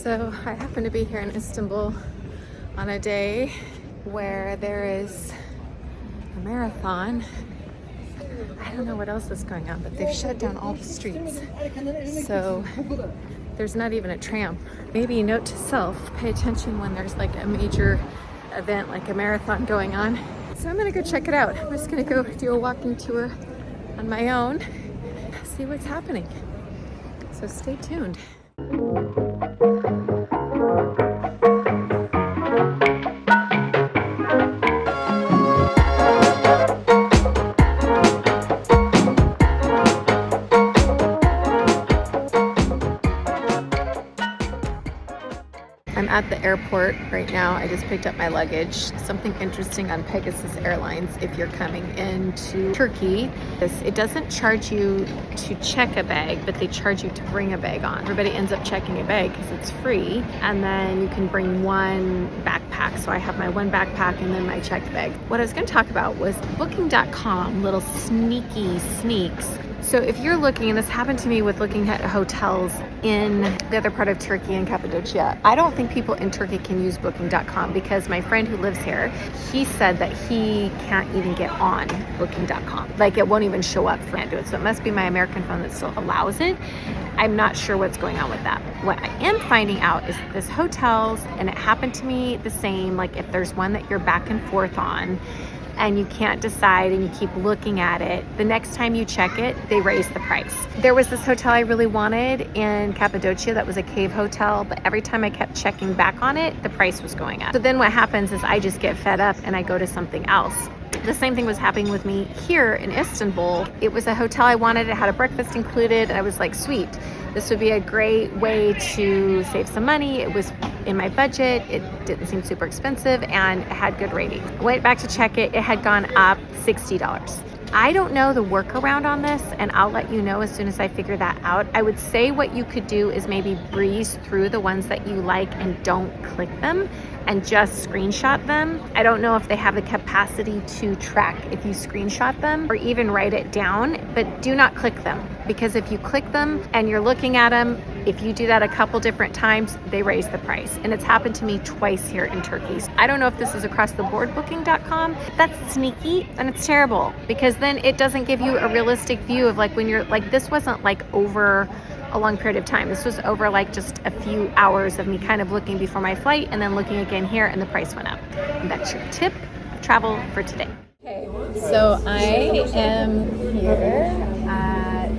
So I happen to be here in Istanbul on a day where there is a marathon. I don't know what else is going on, but they've shut down all the streets. So there's not even a tram. Maybe note to self, pay attention when there's like a major event like a marathon going on. So I'm gonna go check it out. I'm just gonna go do a walking tour on my own, see what's happening. So stay tuned. I'm at the airport right now. I just picked up my luggage. Something interesting on Pegasus Airlines if you're coming into Turkey is it doesn't charge you to check a bag, but they charge you to bring a bag on. Everybody ends up checking a bag because it's free, and then you can bring one backpack. So I have my one backpack and then my checked bag. What I was going to talk about was Booking.com, little sneaky sneaks. So if you're looking, and this happened to me with looking at hotels in the other part of Turkey in Cappadocia, I don't think people in Turkey can use Booking.com because my friend who lives here, he said that he can't even get on Booking.com. Like it won't even show up for him to do it. So it must be my American phone that still allows it. I'm not sure what's going on with that. What I am finding out is this hotels, and it happened to me the same, like if there's one that you're back and forth on, and you can't decide and you keep looking at it, the next time you check it, they raise the price. There was this hotel I really wanted in Cappadocia that was a cave hotel, but every time I kept checking back on it, the price was going up. So then what happens is I just get fed up and I go to something else. The same thing was happening with me here in Istanbul. It was a hotel I wanted, it had a breakfast included, and I was like, sweet. This would be a great way to save some money. It was in my budget. It didn't seem super expensive and it had good ratings. I went back to check it. It had gone up $60. I don't know the workaround on this, and I'll let you know as soon as I figure that out. I would say what you could do is maybe breeze through the ones that you like and don't click them and just screenshot them. I don't know if they have the capacity to track if you screenshot them or even write it down, but do not click them, because if you click them and you're looking at them, if you do that a couple different times, they raise the price. And it's happened to me twice here in Turkey. I don't know if this is across the board Booking.com. That's sneaky and it's terrible, because then it doesn't give you a realistic view of like when you're like, this wasn't like over a long period of time. This was over like just a few hours of me kind of looking before my flight and then looking again here, and the price went up. And that's your tip of travel for today. Okay, so I am here at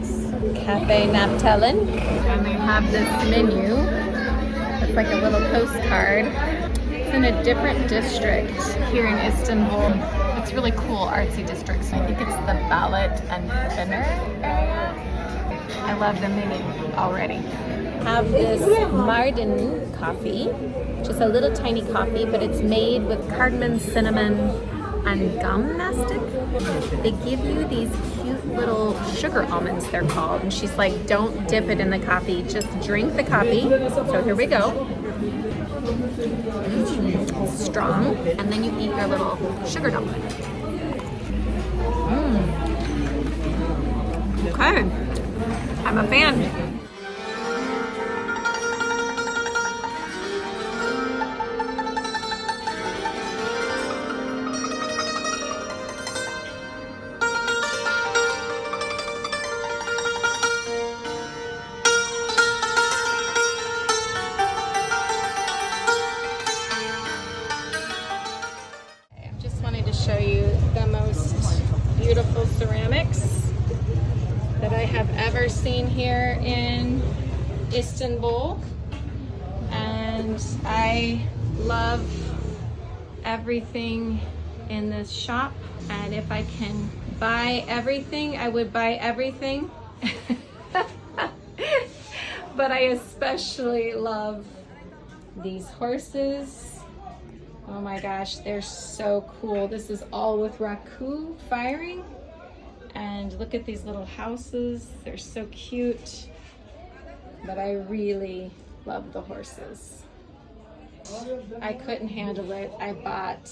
Cafe Naphtalen, and they have this menu. It's like a little postcard. It's in a different district here in Istanbul. It's really cool, artsy district. So I think it's the Ballet and Fener area. I love the menu already. Have this Mardin coffee, just a little tiny coffee, but it's made with cardamom, cinnamon, and gum mastic. They give you these cute little sugar almonds, they're called. And she's like, don't dip it in the coffee, just drink the coffee. So here we go. It's strong. And then you eat your little sugar dumpling. Okay. I'm a fan. I just wanted to show you the most beautiful ceramics that I have ever seen here in Istanbul, and I love everything in this shop, and if I can buy everything, I would buy everything. But I especially love these horses. Oh my gosh, they're so cool. This is all with raku firing. And look at these little houses. They're so cute. But I really love the horses. I couldn't handle it. I bought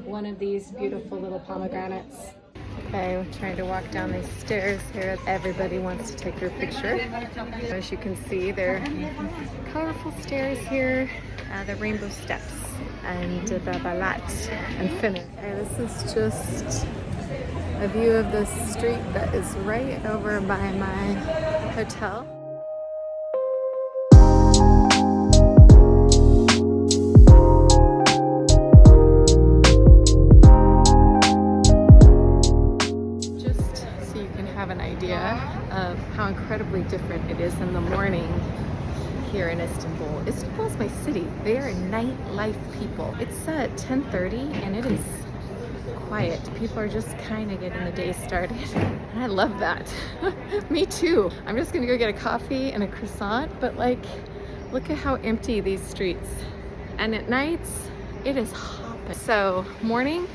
one of these beautiful little pomegranates. Okay, we're trying to walk down these stairs here. Everybody wants to take their picture. As you can see, there are colorful stairs here, the rainbow steps, and the balat and finner. Okay, this is just a view of the street that is right over by my hotel. Of how incredibly different it is in the morning here in Istanbul. Istanbul is my city. They are nightlife people. It's 10:30 and it is quiet. People are just kind of getting the day started. And I love that. Me too. I'm just gonna go get a coffee and a croissant, but like, look at how empty these streets. And at nights, it is hopping. So morning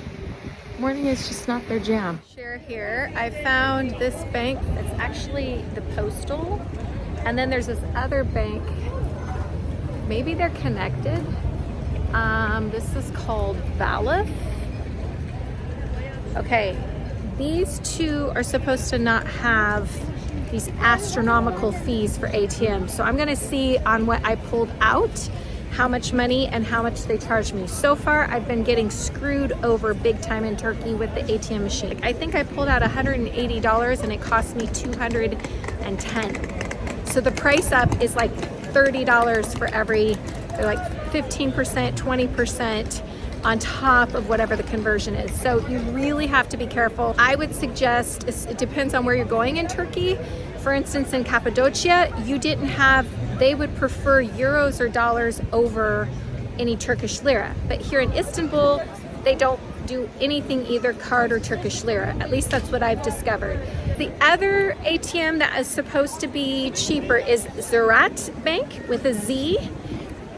is just not their jam. Share here, I found this bank that's actually the postal, and then there's this other bank. Maybe they're connected. This is called Valif. Okay, these two are supposed to not have these astronomical fees for ATMs. So I'm gonna see on what I pulled out how much money and how much they charge me. So far, I've been getting screwed over big time in Turkey with the ATM machine. I think I pulled out $180 and it cost me $210. So the price up is like $30 for every, they're like 15%, 20% on top of whatever the conversion is. So you really have to be careful. I would suggest, it depends on where you're going in Turkey. For instance, in Cappadocia, they would prefer euros or dollars over any Turkish lira. But here in Istanbul, they don't do anything either card or Turkish lira. At least that's what I've discovered. The other ATM that is supposed to be cheaper is Ziraat Bank with a Z.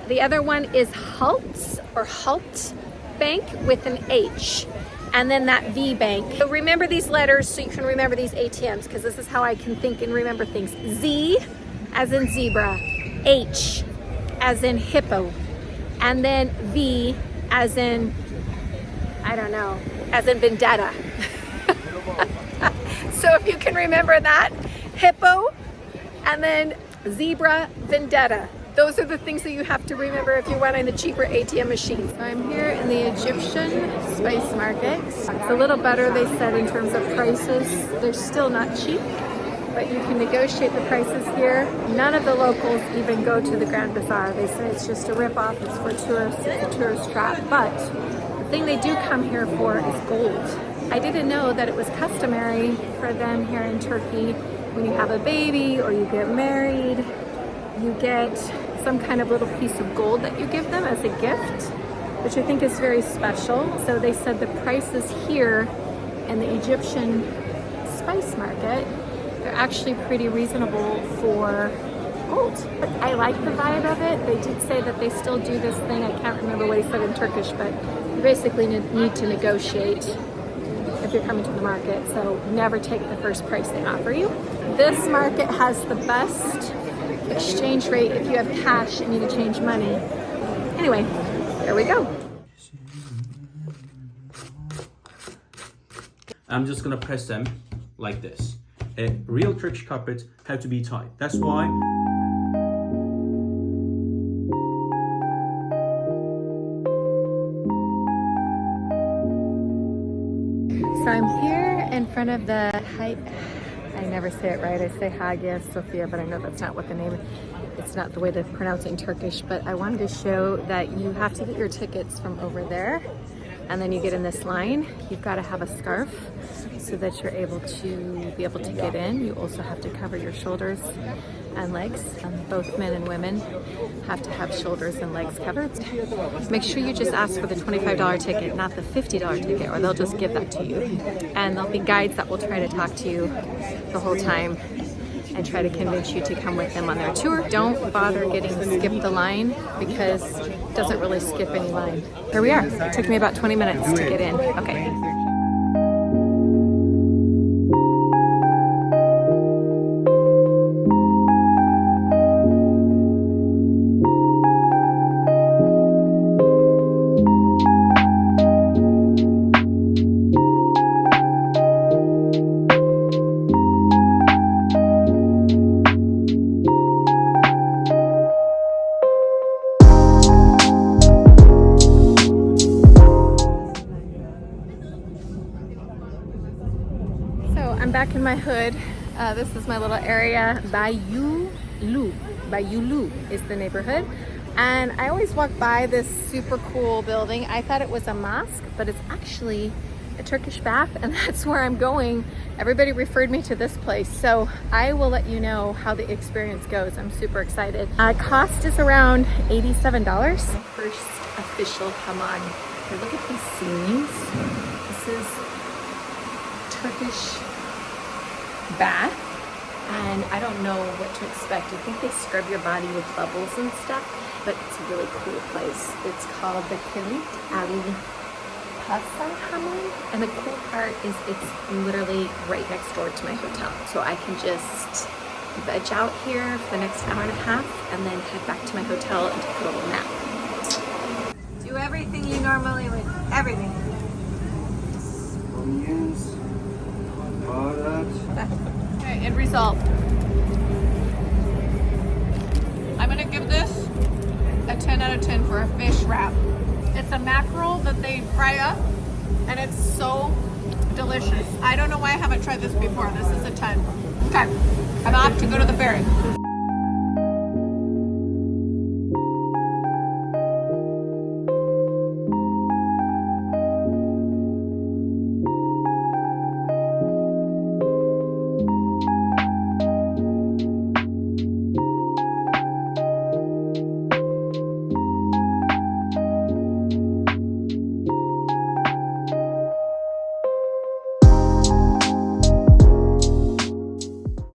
The other one is Halt Bank with an H. And then that V Bank. So remember these letters so you can remember these ATMs, because this is how I can think and remember things. Z as in zebra, H as in hippo, and then V as in, I don't know, as in vendetta. So if you can remember that, hippo, and then zebra, vendetta. Those are the things that you have to remember if you're wanting the cheaper ATM machines. So I'm here in the Egyptian spice market. It's a little better, they said, in terms of prices. They're still not cheap, but you can negotiate the prices here. None of the locals even go to the Grand Bazaar. They say it's just a rip-off, it's for tourists, it's a tourist trap. But the thing they do come here for is gold. I didn't know that it was customary for them here in Turkey, when you have a baby or you get married, you get some kind of little piece of gold that you give them as a gift, which I think is very special. So they said the prices here in the Egyptian spice market, they're actually pretty reasonable for gold. I like the vibe of it. They did say that they still do this thing. I can't remember what he said in Turkish, but you basically need to negotiate if you're coming to the market. So never take the first price they offer you. This market has the best exchange rate if you have cash and need to change money. Anyway, there we go. I'm just gonna press them like this. A real Turkish carpet have to be tight. That's why. So I'm here in front of the I never say it right. I say Hagia, Sophia, but I know that's not what the name is. It's not the way to pronounce it in Turkish, but I wanted to show that you have to get your tickets from over there, and then you get in this line. You've got to have a scarf so that you're able to get in. You also have to cover your shoulders and legs. Both men and women have to have shoulders and legs covered. Make sure you just ask for the $25 ticket, not the $50 ticket, or they'll just give that to you. And there'll be guides that will try to talk to you the whole time and try to convince you to come with them on their tour. Don't bother getting skip the line, because it doesn't really skip any line. Here we are. It took me about 20 minutes to get in. Okay. back in my hood. This is my little area. Bayulu is the neighborhood. And I always walk by this super cool building. I thought it was a mosque, but it's actually a Turkish bath, and that's where I'm going. Everybody referred me to this place, so I will let you know how the experience goes. I'm super excited. Cost is around $87. My first official hammam. Look at these ceilings. This is Turkish bath, and I don't know what to expect. I think they scrub your body with bubbles and stuff, but it's a really cool place. It's called the Kilit Ali Hasan Hammam, and the cool part is it's literally right next door to my hotel, so I can just veg out here for the next hour and a half and then head back to my hotel and take a little nap. Do everything you normally would. Everything. Onions, baharat. Okay, end result. I'm gonna give this a 10 out of 10 for a fish wrap. It's a mackerel that they fry up, and it's so delicious. I don't know why I haven't tried this before. This is a 10. Okay, I'm off to go to the ferry.